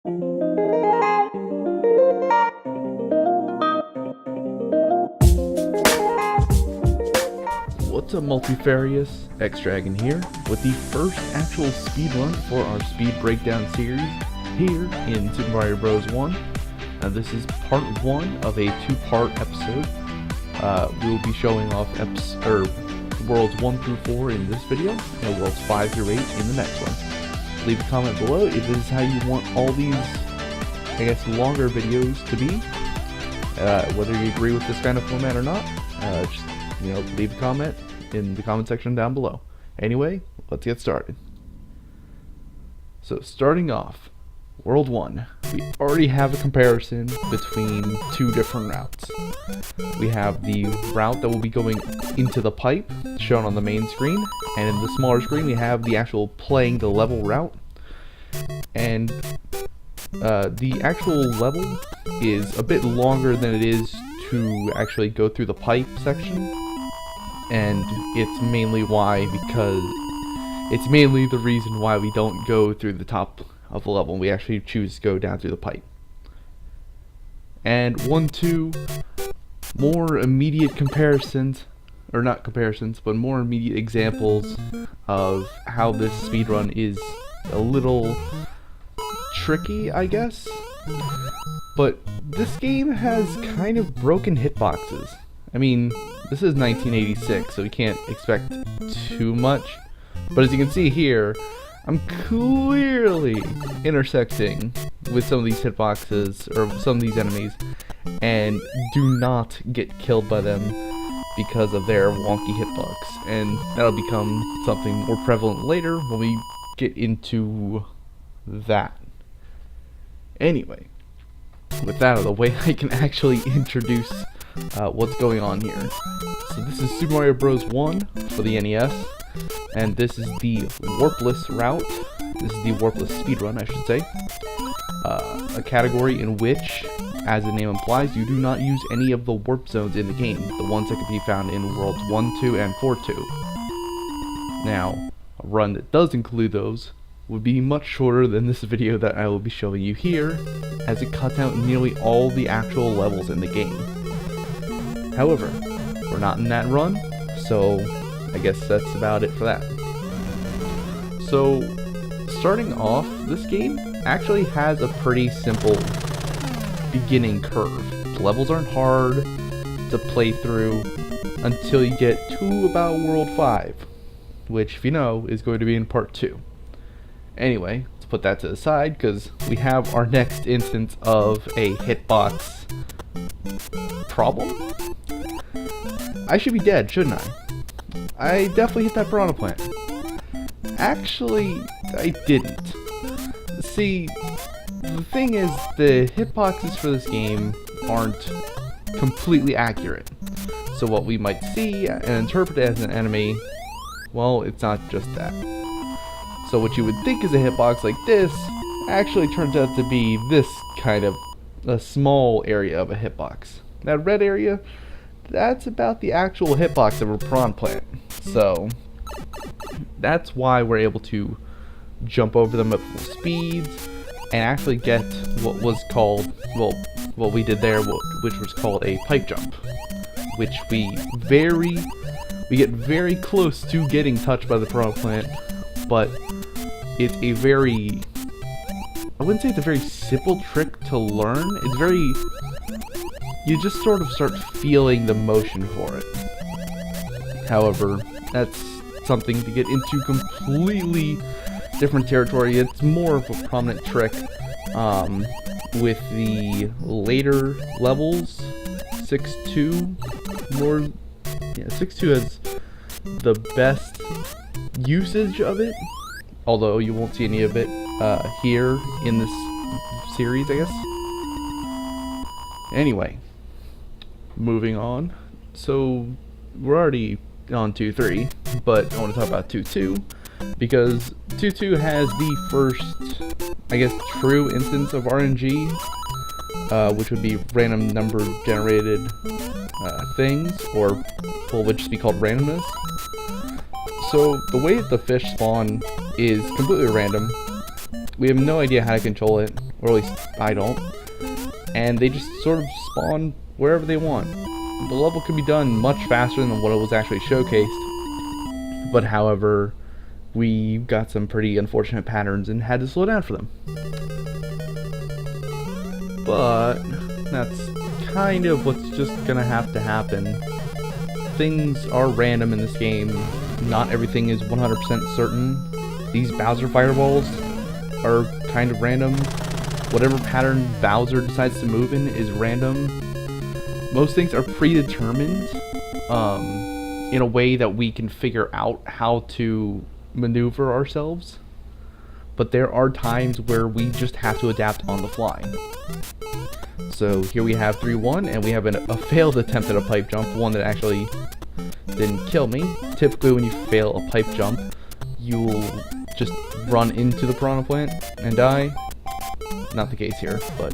What's up, multifarious? X-Dragon here with the first actual speedrun for our speed breakdown series here in Super Mario Bros. 1. This is part 1 of a 2-part episode. We'll be showing off worlds 1 through 4 in this video, and worlds 5 through 8 in the next one. Leave a comment below if this is how you want all these, I guess, longer videos to be. Whether you agree with this kind of format or not, just, leave a comment in the comment section down below. Anyway, let's get started. So starting off, World 1, we already have a comparison between two different routes. We have the route that will be going into the pipe, shown on the main screen, and in the smaller screen we have the actual playing the level route. And the actual level is a bit longer than it is to actually go through the pipe section, and it's mainly the reason why we don't go through the top of the level. We actually choose to go down through the pipe. And 1-2, more immediate comparisons, or not comparisons, but more immediate examples of how this speedrun is a little tricky, I guess. But this game has kind of broken hitboxes. I mean, this is 1986, so we can't expect too much. But as you can see here, I'm clearly intersecting with some of these hitboxes, or some of these enemies, and do not get killed by them because of their wonky hitbox. And that'll become something more prevalent later when we get into that. Anyway, with that out of the way, I can actually introduce what's going on here. So this is Super Mario Bros. 1 for the NES, and this is the warpless route. This is the warpless speedrun, I should say. A category in which, as the name implies, you do not use any of the warp zones in the game, the ones that can be found in worlds 1, 2, and 4-2. Now, a run that does include those would be much shorter than this video that I will be showing you here, as it cuts out nearly all the actual levels in the game. However, we're not in that run, so I guess that's about it for that. So, starting off, this game actually has a pretty simple beginning curve. The levels aren't hard to play through until you get to about World 5, which, if you know, is going to be in Part 2. Anyway, let's put that to the side, because we have our next instance of a hitbox problem. I should be dead, shouldn't I? I definitely hit that piranha plant. Actually, I didn't. See, the thing is, the hitboxes for this game aren't completely accurate. So what we might see and interpret as an enemy, well, it's not just that. So what you would think is a hitbox like this actually turns out to be this kind of a small area of a hitbox. That red area, that's about the actual hitbox of a prawn plant. So that's why we're able to jump over them at full speeds and actually get what was called, well, what we did there, which was called a pipe jump, which we get very close to getting touched by the piranha plant, but it's a very, I wouldn't say it's a very simple trick to learn. It's very, you just sort of start feeling the motion for it. However, that's something to get into completely different territory. It's more of a prominent trick with the later levels. 6-2 more, yeah, 6-2 has the best usage of it, although you won't see any of it here in this series, I guess. Anyway, moving on. So we're already on 2-3, but I want to talk about 2-2, because 2-2 has the first, I guess, true instance of RNG, which would be random number generated things, or well, would just be called randomness. So the way that the fish spawn is completely random. We have no idea how to control it or at least I don't, and they just sort of spawn wherever they want. The level could be done much faster than what it was actually showcased, but however, we got some pretty unfortunate patterns and had to slow down for them. But that's kind of what's just gonna have to happen. Things are random in this game. Not everything is 100% certain. These Bowser fireballs are kind of random. Whatever pattern Bowser decides to move in is random. Most things are predetermined in a way that we can figure out how to maneuver ourselves. But there are times where we just have to adapt on the fly. So here we have 3-1, and we have a failed attempt at a pipe jump, one that actually didn't kill me. Typically when you fail a pipe jump, you'll just run into the piranha plant and die. Not the case here, but,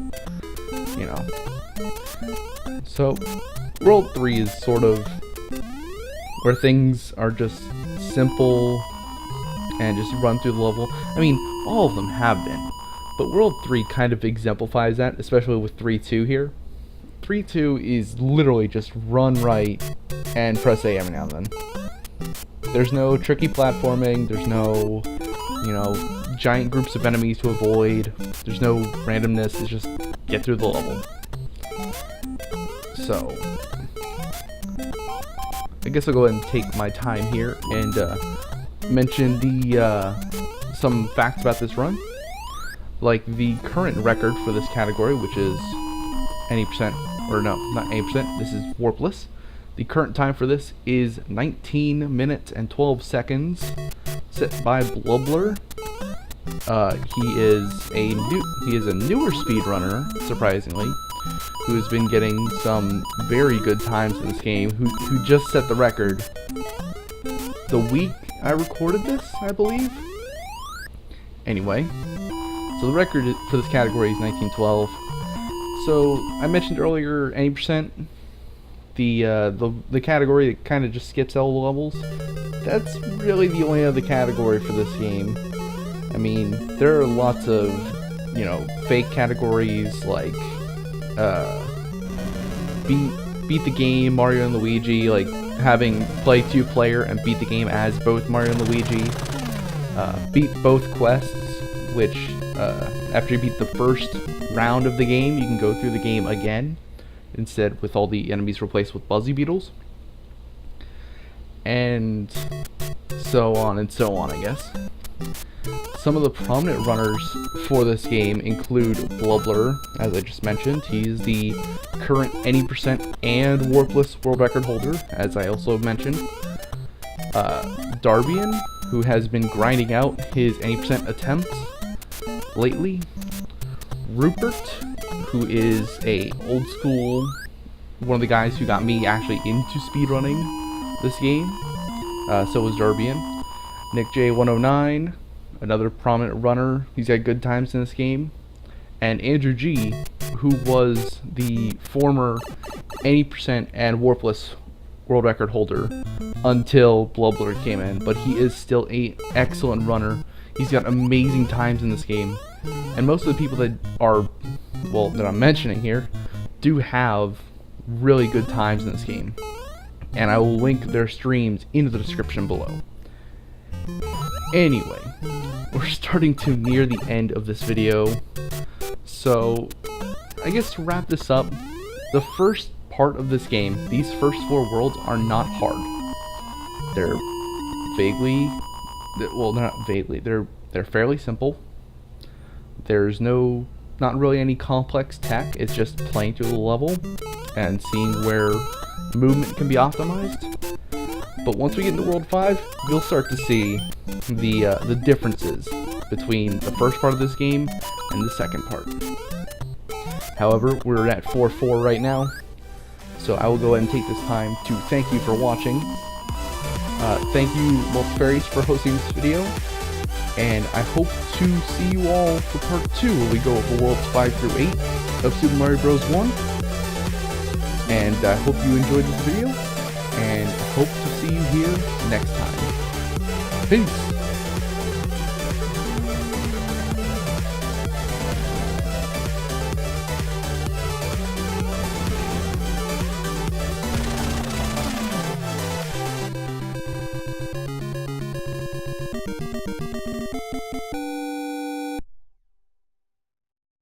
you know. So, World 3 is sort of where things are just simple and just run through the level. I mean, all of them have been. But World 3 kind of exemplifies that, especially with 3-2 here. 3-2 is literally just run right and press A every now and then. There's no tricky platforming, there's no, you know, giant groups of enemies to avoid, there's no randomness, it's just get through the level. So, I guess I'll go ahead and take my time here and mention some facts about this run. Like the current record for this category, which is any percent, or no, not any percent, this is warpless. The current time for this is 19 minutes and 12 seconds, set by Blubbler. He is a newer speedrunner, surprisingly, who has been getting some very good times in this game, who just set the record the week I recorded this, I believe. Anyway, so the record for this category is 1912. So I mentioned earlier any percent, the category that kind of just skips all the levels. That's really the only other category for this game. I mean, there are lots of, you know, fake categories like beat the game Mario and Luigi, like having play 2-player and beat the game as both Mario and Luigi. Beat both quests, which after you beat the first round of the game, you can go through the game again, instead with all the enemies replaced with Buzzy Beetles. And so on and so on, I guess. Some of the prominent runners for this game include Blubbler, as I just mentioned. He's the current any percent and warpless world record holder, as I also mentioned. Darbian, who has been grinding out his any percent attempts lately. Roopert, who is a old school, one of the guys who got me actually into speedrunning this game. So was Darbian. Nickj 109, another prominent runner. He's got good times in this game. And Andrewg, who was the former any percent and warpless world record holder until Blubbler came in, but he is still an excellent runner. He's got amazing times in this game, and most of the people that are, well, that I'm mentioning here do have really good times in this game, and I will link their streams into the description below. Anyway, we're starting to near the end of this video, so I guess to wrap this up, the first part of this game, these first 4 worlds are not hard. They're vaguely, well, they're not vaguely, they're fairly simple. There's not really any complex tech. It's just playing through the level and seeing where movement can be optimized. But once we get into World 5, we'll start to see the differences between the first part of this game and the second part. However, we're at 4-4 right now, so I will go ahead and take this time to thank you for watching. Thank you, Multifairies, for hosting this video, and I hope to see you all for part 2, where we go over Worlds 5 through 8 of Super Mario Bros. 1. And I hope you enjoyed this video, and I hope to see you here next time. Peace!